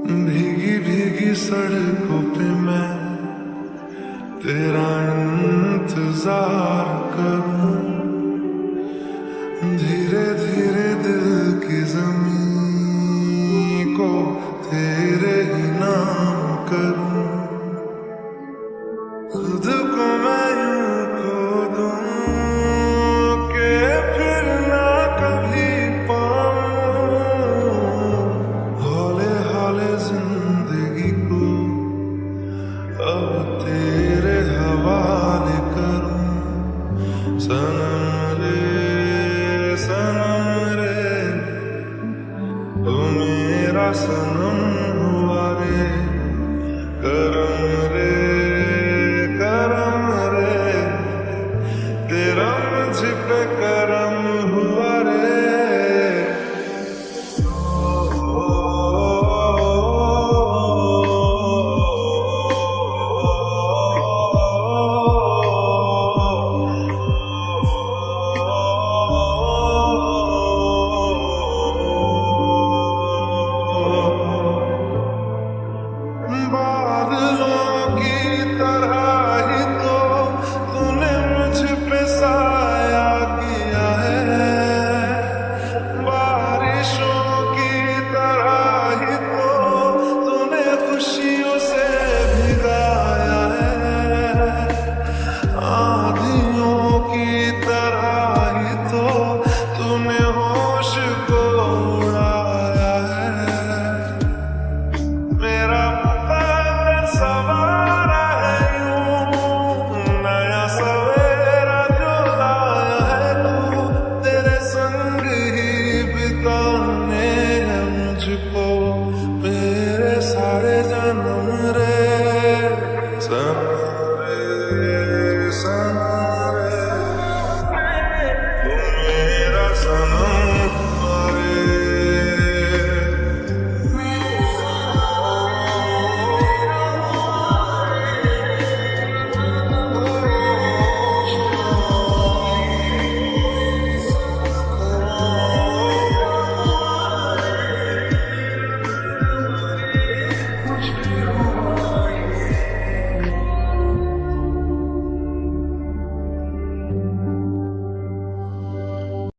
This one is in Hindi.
भीगी भीगी सड़कों पे मैं तेरा इंतजार करूं, धीरे धीरे दिल की ज़मीं को तेरे ही नाम करूं। खुद को मैं यूं खो दूं कि फिर ना कभी पाऊं, हौले हौले जिंदगी को अब तेरे हवाले करूं। सनम रे तू मेरा सनम।